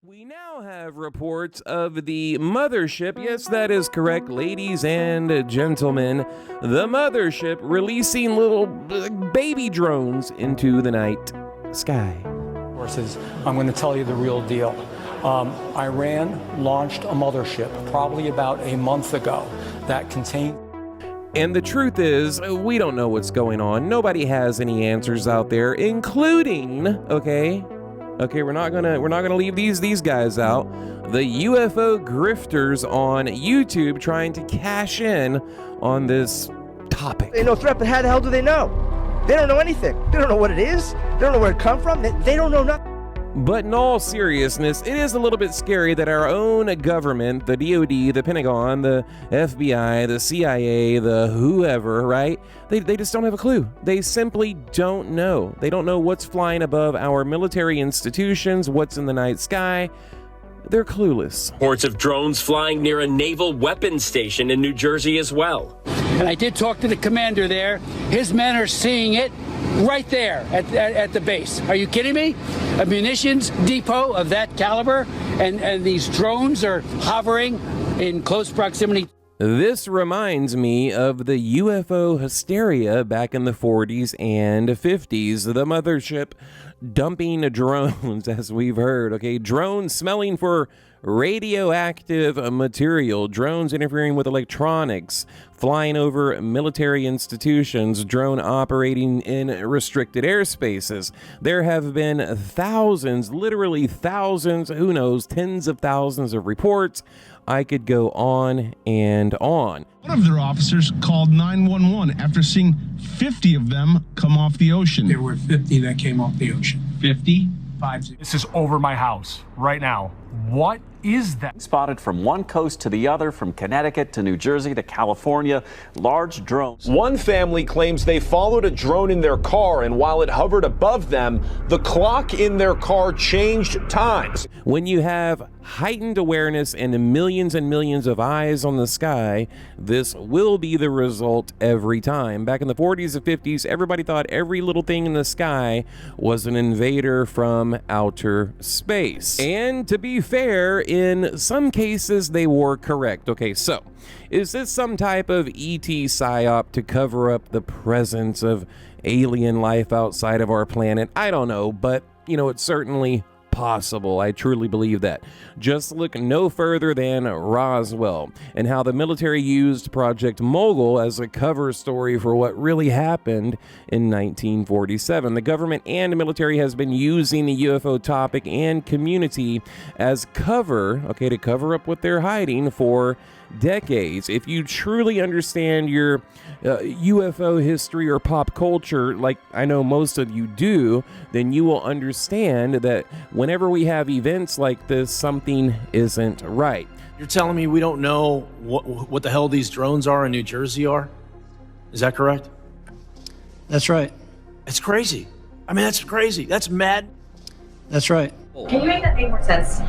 We now have reports of the mothership. Yes, that is correct, ladies and gentlemen. The mothership releasing little baby drones into the night sky. Sources, I'm going to tell you the real deal. Iran launched a mothership probably about a month ago that contained. And the truth is, we don't know what's going on. Nobody has any answers out there, including, okay, we're not gonna leave these guys out. The UFO grifters on YouTube trying to cash in on this topic. They know threat, but how the hell do they know? They don't know anything. They don't know what it is. They don't know where it come from. They don't know nothing. But in all seriousness, it is a little bit scary that our own government, the DOD, the Pentagon, the FBI, the CIA, the whoever, right? They just don't have a clue. They simply don't know. They don't know what's flying above our military institutions, what's in the night sky. They're clueless. Reports of drones flying near a naval weapons station in New Jersey as well. And I did talk to the commander there. His men are seeing it right there at the base. Are you kidding me? A munitions depot of that caliber, and these drones are hovering in close proximity. This reminds me of the UFO hysteria back in the 40s and 50s. The mothership dumping drones, as we've heard. Okay, drones smelling for radioactive material, drones interfering with electronics, flying over military institutions, drone operating in restricted airspaces. There have been thousands, literally thousands, who knows, tens of thousands of reports. I could go on and on. One of their officers called 911 after seeing 50 of them come off the ocean. There were 50 that came off the ocean. 50? 50. This is over my house right now. What is that? Spotted from one coast to the other, from Connecticut to New Jersey to California, large drones. One family claims they followed a drone in their car, and while it hovered above them, the clock in their car changed times. When you have heightened awareness and millions of eyes on the sky, this will be the result every time. Back in the 40s and 50s, everybody thought every little thing in the sky was an invader from outer space. And to be fair, in some cases, they were correct. Okay, so is this some type of ET psyop to cover up the presence of alien life outside of our planet? I don't know, but, it's certainly possible. I truly believe that. Just look no further than Roswell and how the military used Project Mogul as a cover story for what really happened in 1947. The government and military has been using the UFO topic and community as cover, to cover up what they're hiding for decades. If you truly understand your UFO history or pop culture, like I know most of you do, then you will understand that whenever we have events like this, something isn't right. You're telling me we don't know what the hell these drones are in New Jersey are? Is that correct? That's right. It's crazy. I mean, that's crazy. That's mad. That's right. Can you make that make more sense?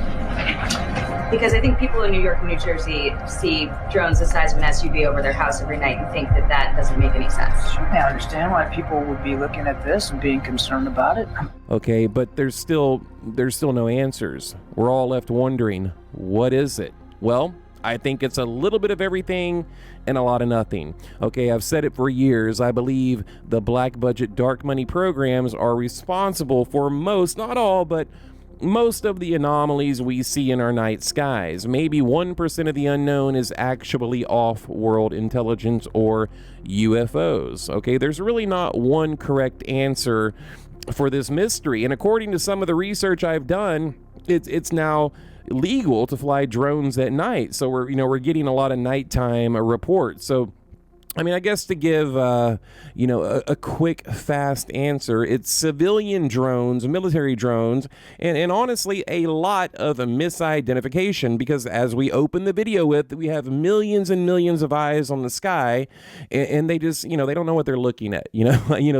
Because I think people in New York and New Jersey see drones the size of an SUV over their house every night and think that doesn't make any sense. I understand why people would be looking at this and being concerned about it. Okay, but there's still no answers. We're all left wondering, what is it? Well, I think it's a little bit of everything and a lot of nothing. Okay, I've said it for years. I believe the black budget dark money programs are responsible for most, not all, but most of the anomalies we see in our night skies. Maybe 1% of the unknown is actually off-world intelligence or UFOs. Okay, there's really not one correct answer for this mystery. And according to some of the research I've done, it's now legal to fly drones at night. So we're getting a lot of nighttime reports. So I guess to give, a quick, fast answer, it's civilian drones, military drones, and honestly, a lot of misidentification, because as we open the video with, we have millions and millions of eyes on the sky, and they just, they don't know what they're looking at,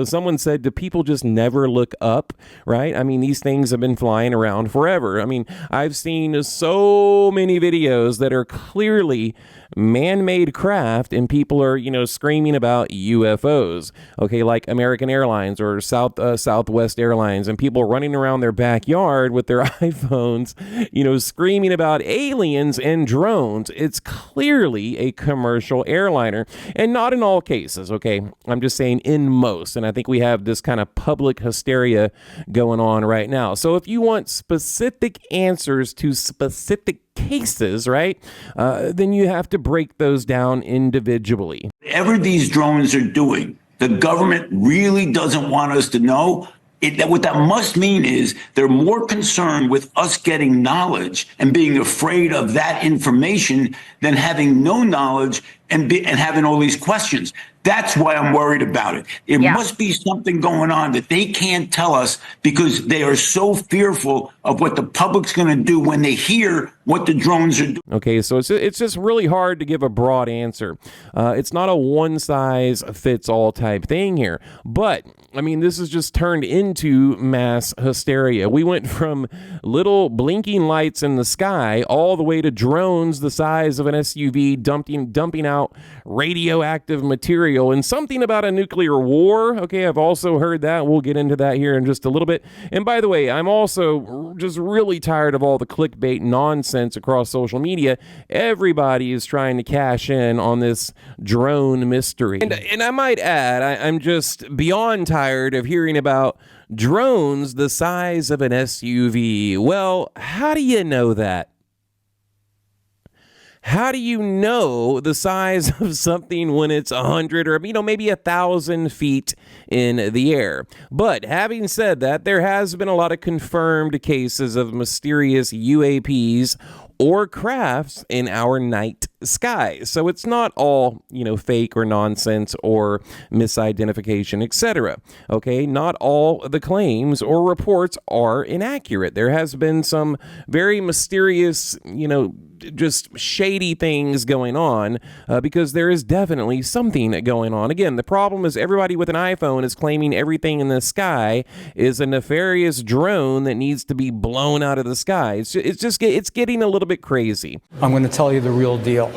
someone said, do people just never look up, right? These things have been flying around forever. I've seen so many videos that are clearly man-made craft, and people are, screaming about UFOs, okay, like American Airlines or Southwest Airlines, and people running around their backyard with their iPhones, screaming about aliens and drones. It's clearly a commercial airliner, and not in all cases, okay? I'm just saying in most, and I think we have this kind of public hysteria going on right now. So if you want specific answers to specific cases, right, then you have to break those down individually. Whatever these drones are doing, the government really doesn't want us to know. What that must mean is they're more concerned with us getting knowledge and being afraid of that information than having no knowledge and having all these questions. That's why I'm worried about it. It must be something going on that they can't tell us because they are so fearful of what the public's going to do when they hear what the drones are doing. Okay, so it's just really hard to give a broad answer. It's not a one-size-fits-all type thing here. But, I mean, this has just turned into mass hysteria. We went from little blinking lights in the sky all the way to drones the size of an SUV dumping out radioactive material and something about a nuclear war. Okay, I've also heard that. We'll get into that here in just a little bit. And by the way, I'm also just really tired of all the clickbait nonsense across social media. Everybody is trying to cash in on this drone mystery. And I might add, I'm just beyond tired of hearing about drones the size of an SUV. Well, how do you know that? How do you know the size of something when it's 100 or, maybe 1,000 feet in the air? But having said that, there has been a lot of confirmed cases of mysterious UAPs or crafts in our night sky. So it's not all, fake or nonsense or misidentification, etc. Okay, not all the claims or reports are inaccurate. There has been some very mysterious, just shady things going on because there is definitely something going on. Again, the problem is everybody with an iPhone is claiming everything in the sky is a nefarious drone that needs to be blown out of the sky. It's getting a little bit crazy. I'm going to tell you the real deal.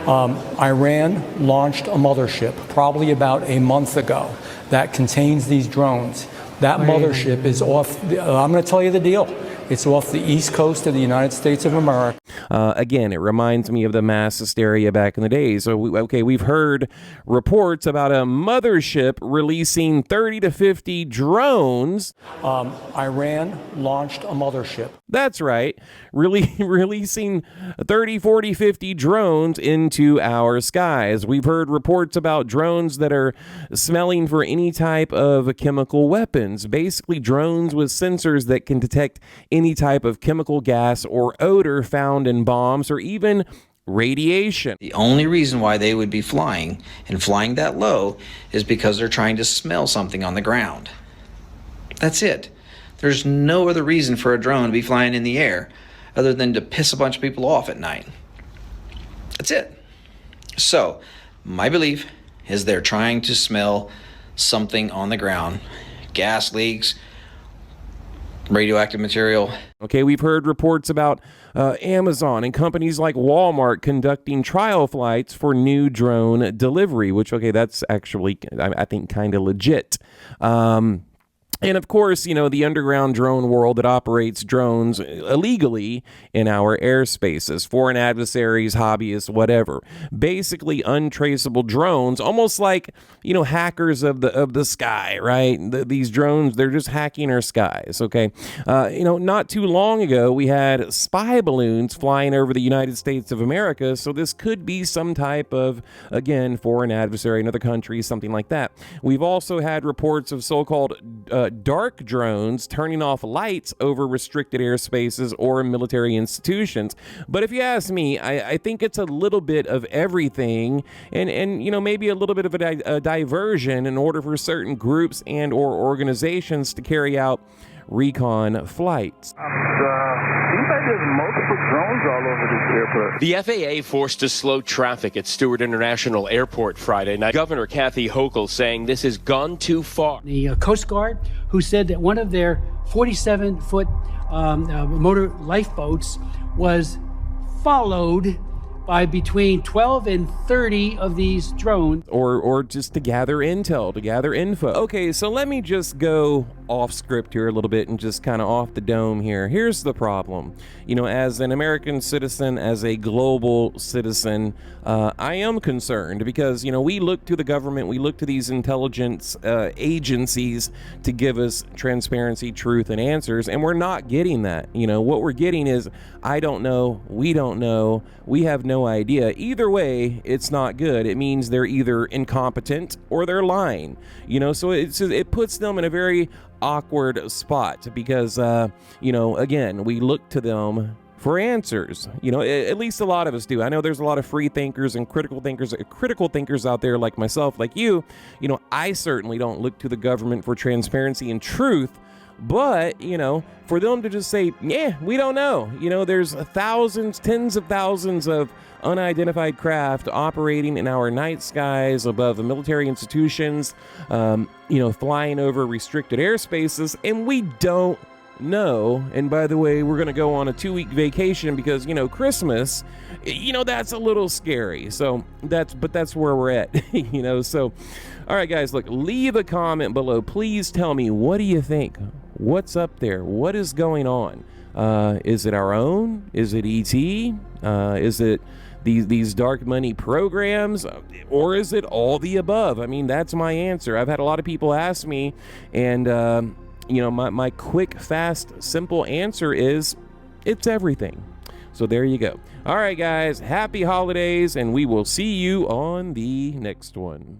Iran launched a mothership probably about a month ago that contains these drones. That mothership is off. I'm going to tell you the deal. It's off the east coast of the United States of America. Again, it reminds me of the mass hysteria back in the day. So, we've heard reports about a mothership releasing 30 to 50 drones. Iran launched a mothership. That's right. Releasing 30, 40, 50 drones into our skies. We've heard reports about drones that are smelling for any type of chemical weapons. Basically, drones with sensors that can detect any type of chemical gas or odor found in bombs or even radiation. The only reason why they would be flying and flying that low is because they're trying to smell something on the ground. That's it. There's no other reason for a drone to be flying in the air other than to piss a bunch of people off at night. That's it. So, my belief is they're trying to smell something on the ground. Gas leaks, radioactive material. Okay, we've heard reports about Amazon and companies like Walmart conducting trial flights for new drone delivery, which, that's actually, I think, kind of legit. And of course, the underground drone world that operates drones illegally in our airspaces, foreign adversaries, hobbyists, whatever. Basically untraceable drones, almost like, hackers of the sky, right? These drones, they're just hacking our skies, okay? Not too long ago, we had spy balloons flying over the United States of America, so this could be some type of, again, foreign adversary, another country, something like that. We've also had reports of so-called dark drones turning off lights over restricted airspaces or military institutions. But if you ask me, I think it's a little bit of everything and maybe a little bit of a diversion in order for certain groups and or organizations to carry out recon flights. There's multiple drones all over this airport. The FAA forced to slow traffic at Stewart International Airport Friday night. Governor Kathy Hochul saying this has gone too far. The Coast Guard, who said that one of their 47-foot motor lifeboats was followed by between 12 and 30 of these drones. Or just to gather intel, to gather info. Okay, so let me just go off script here a little bit and just kind of off the dome here. Here's the problem. You know, as an American citizen, as a global citizen, I am concerned because, you know, we look to the government, we look to these intelligence agencies to give us transparency, truth, and answers, and we're not getting that. You know, what we're getting is, I don't know, we don't know, we have no idea. Either way, it's not good. It means they're either incompetent or they're lying. You know, so it puts them in a very awkward spot because, you know, again, we look to them for answers. You know, at least a lot of us do. I know there's a lot of free thinkers and critical thinkers out there like myself, like you. You know, I certainly don't look to the government for transparency and truth. But, you know, for them to just say, yeah, we don't know. You know, there's thousands, tens of thousands of unidentified craft operating in our night skies above the military institutions, you know, flying over restricted airspaces, and we don't know. And by the way, we're going to go on a 2-week vacation because, you know, Christmas, you know, that's a little scary. So that's where we're at, you know. So, all right, guys, look, leave a comment below. Please tell me, what do you think? What's up there? What is going on? Is it our own? Is it ET? Is it these dark money programs? Or is it all the above? I mean, that's my answer. I've had a lot of people ask me, and you know, my quick, fast, simple answer is it's everything. So there you go. All right, guys, happy holidays, and we will see you on the next one.